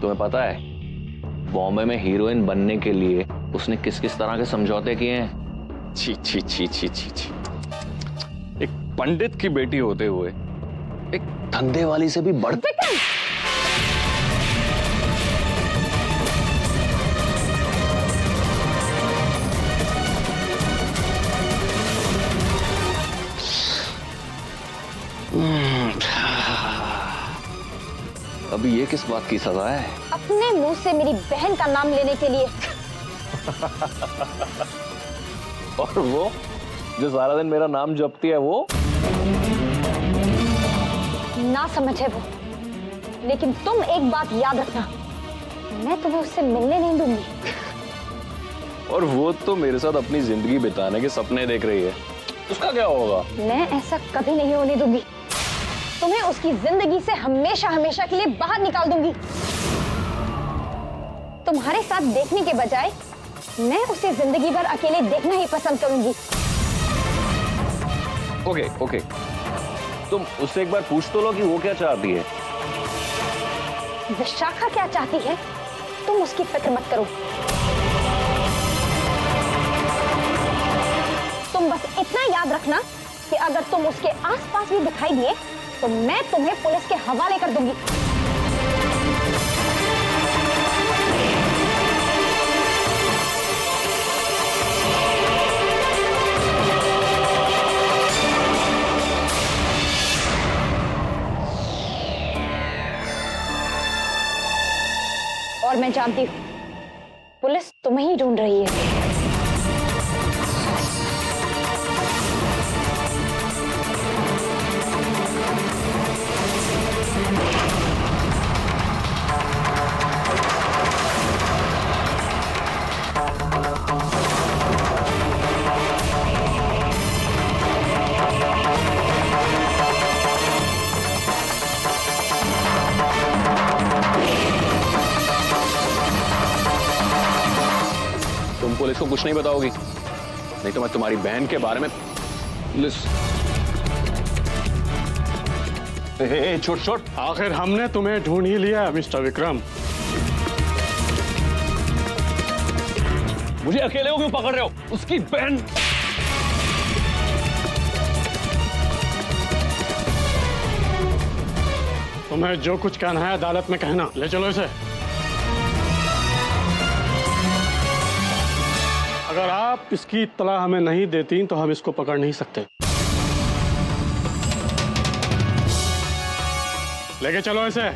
तुम्हें पता है बॉम्बे में हीरोइन बनने के लिए उसने किस किस तरह के समझौते किए हैं? छी छी छी छी छी छी। एक पंडित की बेटी होते हुए एक धंधे वाली से भी बढ़। अभी ये किस बात की सजा है? अपने मुंह से मेरी बहन का नाम लेने के लिए। और वो जो सारा दिन मेरा नाम जपती है वो? ना समझे वो, लेकिन तुम एक बात याद रखना, मैं तुम्हें उससे मिलने नहीं दूंगी। और वो तो मेरे साथ अपनी जिंदगी बिताने के सपने देख रही है, उसका क्या होगा? मैं ऐसा कभी नहीं होने दूंगी। तुम्हें उसकी जिंदगी से हमेशा हमेशा के लिए बाहर निकाल दूंगी। तुम्हारे साथ देखने के बजाय मैं उसे जिंदगी भर अकेले देखना ही पसंद करूंगी। ओके ओके, तुम उससे एक बार पूछ तो लो कि वो क्या चाहती है। विशाखा क्या चाहती है तुम उसकी फिक्र मत करो। तुम बस इतना याद रखना कि अगर तुम उसके आसपास भी दिखाई दिए तो मैं तुम्हें पुलिस के हवाले कर दूंगी। और मैं जानती हूँ पुलिस तुम्हें ही ढूंढ रही है। तुम पुलिस को कुछ नहीं बताओगी, नहीं तो मैं तुम्हारी बहन के बारे में पुलिस। छोट छोट, आखिर हमने तुम्हें ढूंढ ही लिया मिस्टर विक्रम। मुझे अकेले को क्यों पकड़ रहे हो? उसकी बहन। तुम्हें जो कुछ कहना है अदालत में कहना। ले चलो इसे। अगर आप इसकी इत्तला हमें नहीं देती तो हम इसको पकड़ नहीं सकते। लेके चलो इसे।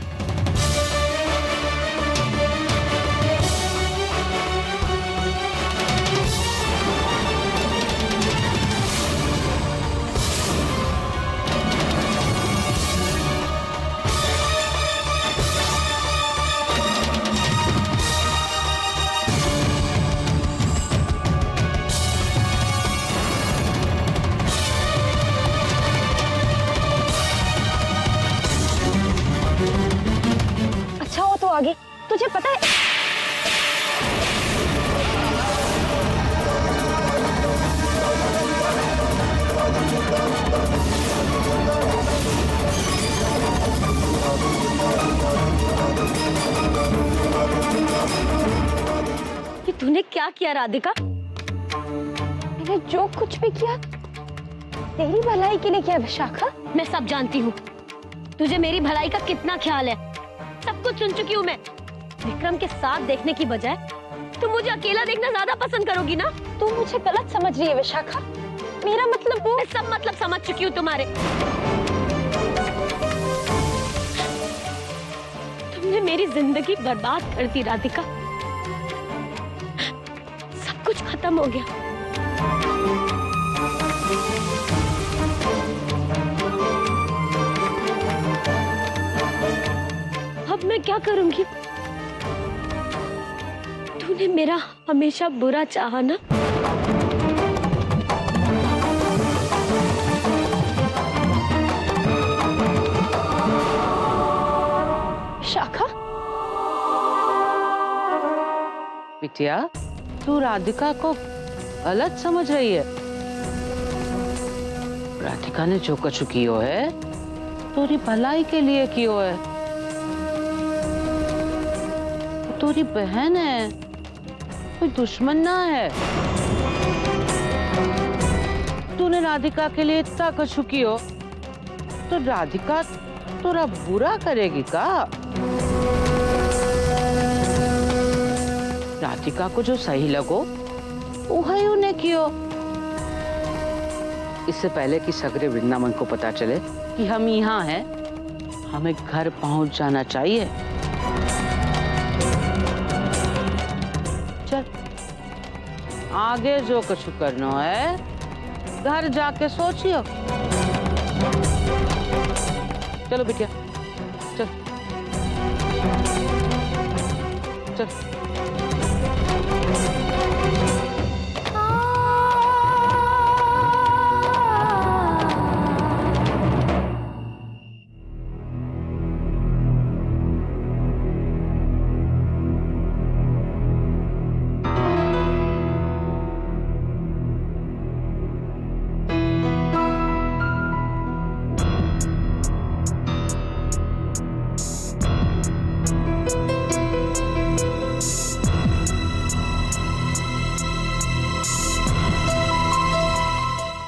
आगे तुझे पता है कि तूने क्या किया राधिका? मैंने जो कुछ भी किया तेरी भलाई के लिए किया विशाखा। मैं सब जानती हूँ तुझे मेरी भलाई का कितना ख्याल है। सब कुछ सुन चुकी हूँ मैं। विक्रम के साथ देखने की बजाय तुम मुझे अकेला देखना ज्यादा पसंद करोगी ना? तू मुझे गलत समझ रही है विशाखा। मेरा मतलब वो। मैं सब मतलब समझ चुकी हूँ तुम्हारे। तुमने मेरी जिंदगी बर्बाद कर दी राधिका। सब कुछ खत्म हो गया। अब मैं क्या करूंगी? तूने मेरा हमेशा बुरा चाहा ना? शाखा, बिटिया तू राधिका को गलत समझ रही है। राधिका ने जो कुछ कियो है तेरी भलाई के लिए कियो है। तेरी बहन है, कोई दुश्मन ना है। तूने राधिका के लिए इतना कछु कियो तो राधिका तोरा बुरा करेगी का? राधिका को जो सही लगो वही उन्हें कियो। इससे पहले कि सगरे वृंदावन को पता चले कि हम यहाँ हैं, हमें घर पहुंच जाना चाहिए। चल, आगे जो कुछ करना है घर जाके सोचियो। चलो बिटिया, चल चल।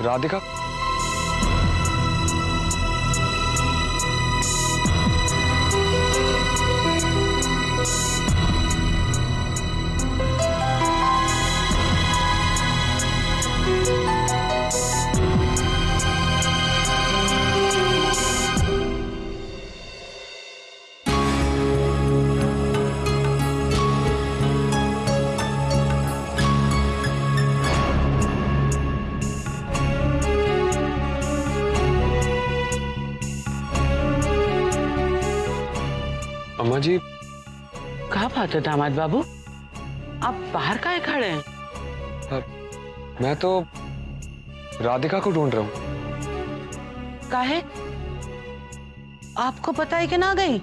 राधिका, अम्मा जी। क्या बात है दामाद बाबू, आप बाहर काहे खड़े हैं? मैं तो राधिका को ढूंढ रहा हूँ। काहे? आपको पता है कि ना गई?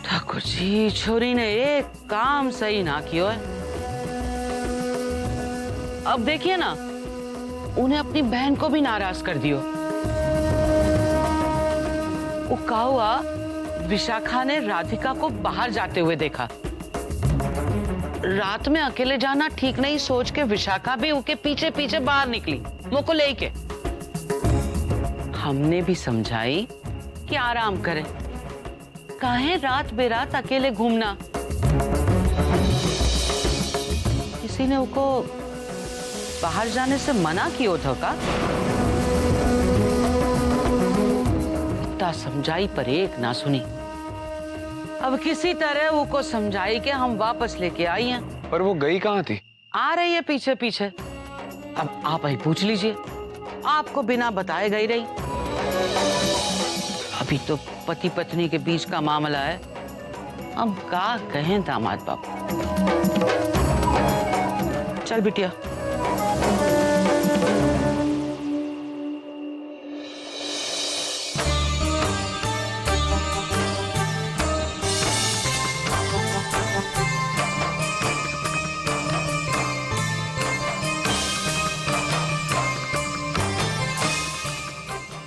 ठाकुर जी, छोरी ने एक काम सही ना किया है। अब देखिए ना, उन्हें अपनी बहन को भी नाराज कर दियो। वो क्या हुआ, विशाखा ने राधिका को बाहर जाते हुए देखा। रात में अकेले जाना ठीक नहीं सोच के विशाखा भी उनके पीछे पीछे बाहर निकली वो को लेके। हमने भी समझाई कि आराम करे, काहे रात बेरात अकेले घूमना। किसी ने उनको बाहर जाने से मना किया था का? इतना समझाई पर एक ना सुनी। अब किसी तरह वो को समझाई कि हम वापस लेके आई हैं। पर वो गई कहाँ थी? आ रही है पीछे पीछे। अब आप ही पूछ लीजिए, आपको बिना बताए गई रही। अभी तो पति पत्नी के बीच का मामला है, अब क्या कहें दामाद बाबू। चल बिटिया।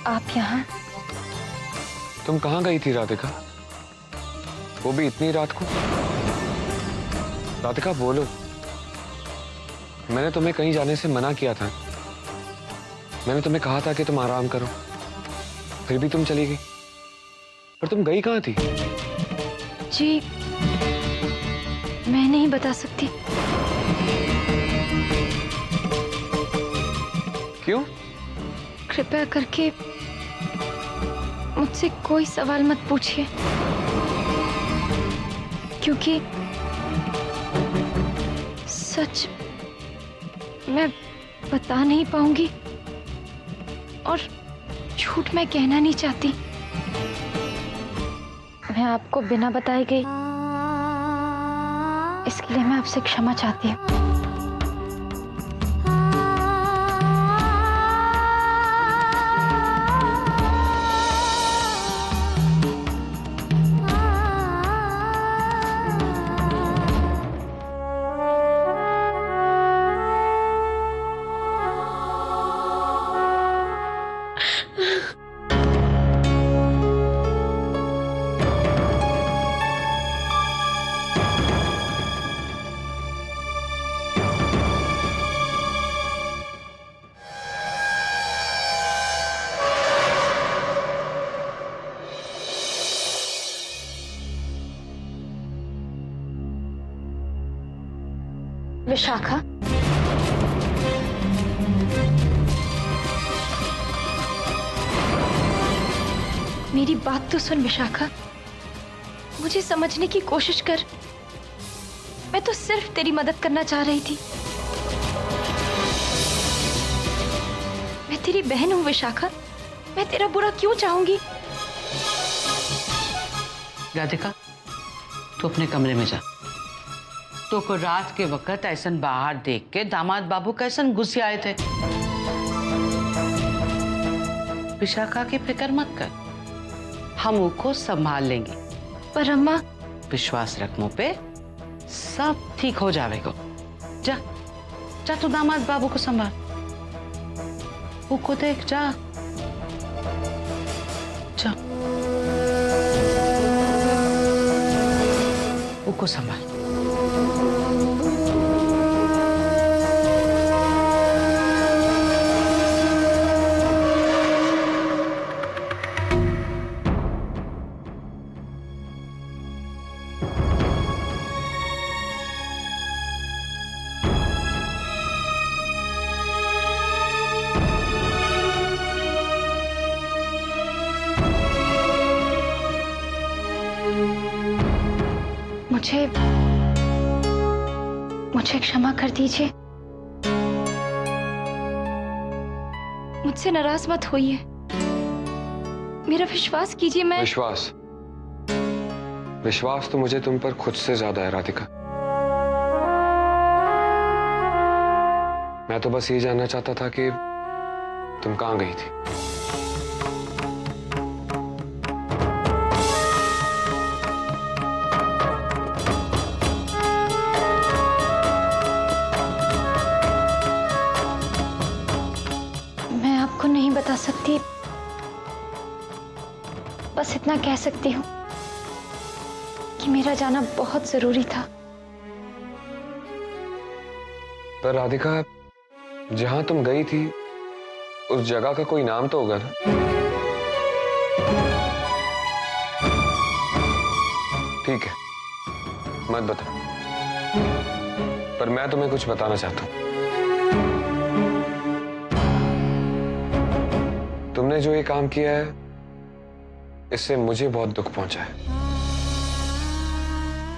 आप यहाँ? तुम कहाँ गई थी राधिका? वो भी इतनी रात को? राधिका बोलो, मैंने तुम्हें कहीं जाने से मना किया था। मैंने तुम्हें कहा था कि तुम आराम करो, फिर भी तुम चली गई। पर तुम गई कहाँ थी? जी, मैं नहीं बता सकती। क्यों? कृपया करके मुझसे कोई सवाल मत पूछिए, क्योंकि सच मैं बता नहीं पाऊंगी और झूठ मैं कहना नहीं चाहती। मैं आपको बिना बताए गई, इसके लिए मैं आपसे क्षमा चाहती हूँ। विशाखा, मेरी बात तो सुन विशाखा, मुझे समझने की कोशिश कर। मैं तो सिर्फ तेरी मदद करना चाह रही थी। मैं तेरी बहन हूं विशाखा, मैं तेरा बुरा क्यों चाहूंगी? राधिका, तू अपने कमरे में जा। तो को रात के वक्त ऐसन बाहर देख के दामाद बाबू कैसन गुस्से आए थे। विशाखा की फिक्र मत कर, हम उसको संभाल लेंगे। पर अम्मा, विश्वास रख मुझ पे, सब ठीक हो जाएगा। जा जा, तू दामाद बाबू को संभाल, उसको देख, जा जा, उसको संभाल। मुझे क्षमा कर दीजिए। मुझसे नाराज मत होइए, मेरा विश्वास कीजिए। मैं विश्वास तो मुझे तुम पर खुद से ज्यादा है राधिका। मैं तो बस ये जानना चाहता था कि तुम कहां गई थी। नहीं बता सकती, बस इतना कह सकती हूँ कि मेरा जाना बहुत जरूरी था। पर राधिका, जहां तुम गई थी उस जगह का कोई नाम तो होगा ना? ठीक है, मत बता, पर मैं तुम्हें कुछ बताना चाहता हूं। तुमने जो ये काम किया है, इससे मुझे बहुत दुख पहुंचा है।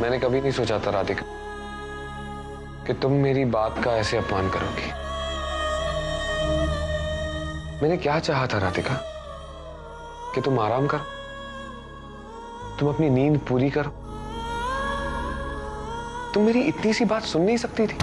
मैंने कभी नहीं सोचा था राधिका कि तुम मेरी बात का ऐसे अपमान करोगी। मैंने क्या चाहा था राधिका कि तुम आराम करो, तुम अपनी नींद पूरी करो। तुम मेरी इतनी सी बात सुन नहीं सकती थी?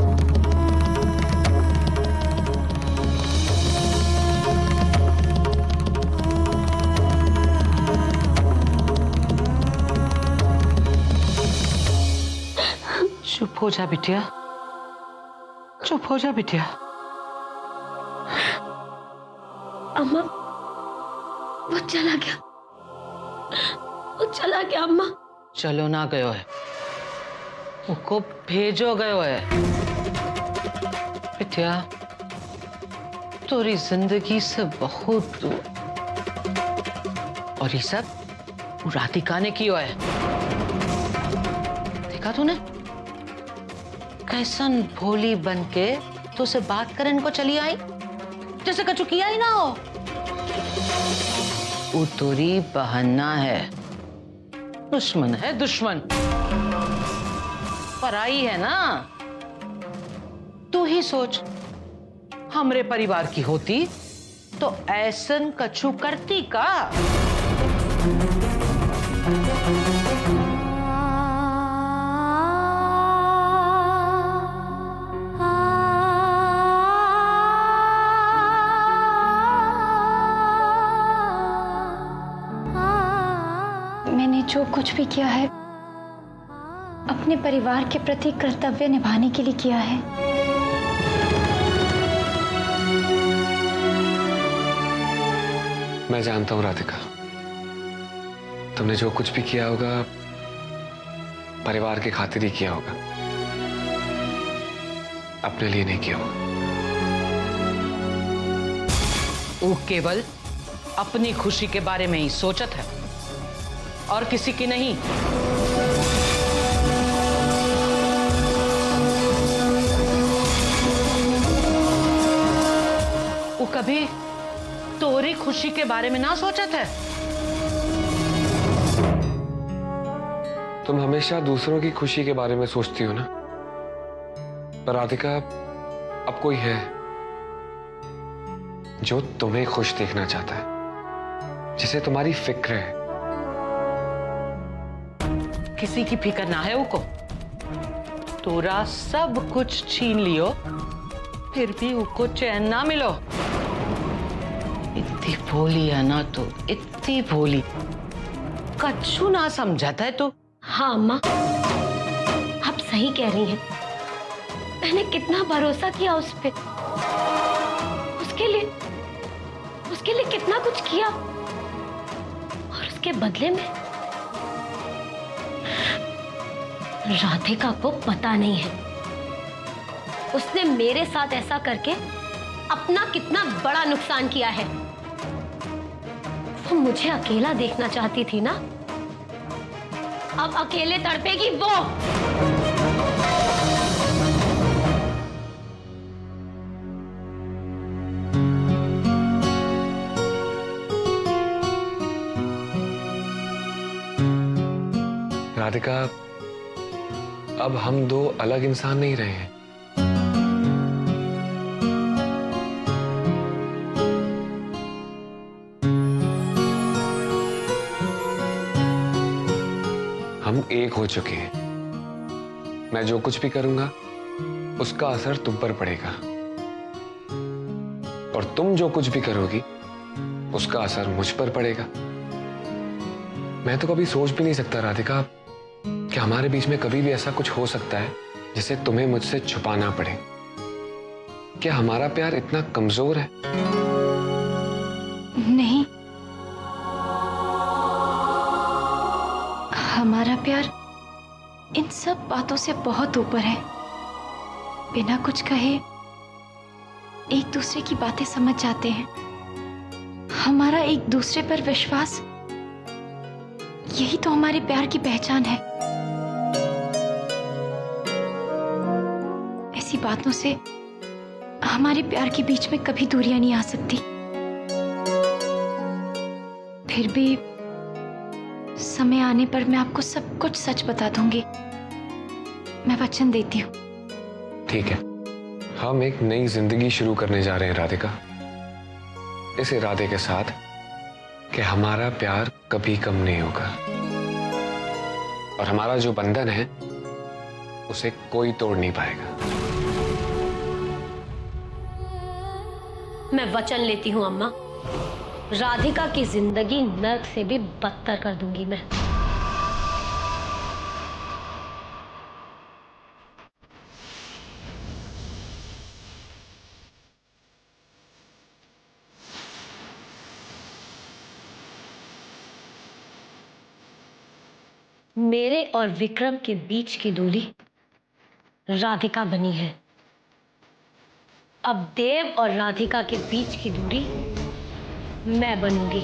चुप हो जा बिटिया, चुप हो जा बिटिया। अम्मा, वो चला गया, वो चला गया अम्मा। चलो ना गयो है, उसको भेजो गयो है। बिटिया, तोरी जिंदगी से बहुत दूर, और ये सब राधिका ने किया है। देखा तूने कैसन भोली बन के तुझसे बात करने को चली आई, जैसे कछु किया ही ना हो। वो तोरी बहना है, दुश्मन है, दुश्मन। पराई है ना। तू ही सोच, हमरे परिवार की होती तो ऐसन कछु करती का? मैंने जो कुछ भी किया है अपने परिवार के प्रति कर्तव्य निभाने के लिए किया है। मैं जानता हूं राधिका, तुमने जो कुछ भी किया होगा परिवार की खातिर ही किया होगा, अपने लिए नहीं किया होगा। वो केवल अपनी खुशी के बारे में ही सोचत है और किसी की नहीं। कभी तोरी खुशी के बारे में ना सोचा था? तुम हमेशा दूसरों की खुशी के बारे में सोचती हो ना, पर राधिका अब कोई है जो तुम्हें खुश देखना चाहता है, जिसे तुम्हारी फिक्र है। किसी की फिक्र ना है उको। तोरा सब कुछ छीन लियो, फिर भी उको चैन ना मिलो। इतनी भोली है ना तू, इतनी भोली। कच्छु ना समझाता है तू। हाँ अम्मा, आप सही कह रही हैं। मैंने कितना भरोसा किया उस पे, उसके लिए कितना कुछ किया, और उसके बदले में राधिका को पता नहीं है उसने मेरे साथ ऐसा करके अपना कितना बड़ा नुकसान किया है। वो मुझे अकेला देखना चाहती थी ना, अब अकेले तड़पेगी वो। राधिका, अब हम दो अलग इंसान नहीं रहे हैं। हम एक हो चुके हैं। मैं जो कुछ भी करूंगा उसका असर तुम पर पड़ेगा, और तुम जो कुछ भी करोगी उसका असर मुझ पर पड़ेगा। मैं तो कभी सोच भी नहीं सकता राधिका कि हमारे बीच में कभी भी ऐसा कुछ हो सकता है जिसे तुम्हें मुझसे छुपाना पड़े। क्या हमारा प्यार इतना कमजोर है? नहीं, हमारा प्यार इन सब बातों से बहुत ऊपर है। बिना कुछ कहे एक दूसरे की बातें समझ जाते हैं। हमारा एक दूसरे पर विश्वास, यही तो हमारे प्यार की पहचान है। ऐसी बातों से हमारे प्यार के बीच में कभी दूरियां नहीं आ सकती। फिर भी समय आने पर मैं आपको सब कुछ सच बता दूंगी, मैं वचन देती हूँ। ठीक है, हम एक नई जिंदगी शुरू करने जा रहे हैं राधिका, इस इरादे के साथ कि हमारा प्यार कभी कम नहीं होगा, और हमारा जो बंधन है उसे कोई तोड़ नहीं पाएगा। मैं वचन लेती हूँ अम्मा, राधिका की जिंदगी नर्क से भी बदतर कर दूंगी मैं। मेरे और विक्रम के बीच की दूरी राधिका बनी है, अब देव और राधिका के बीच की दूरी मैं बनूंगी।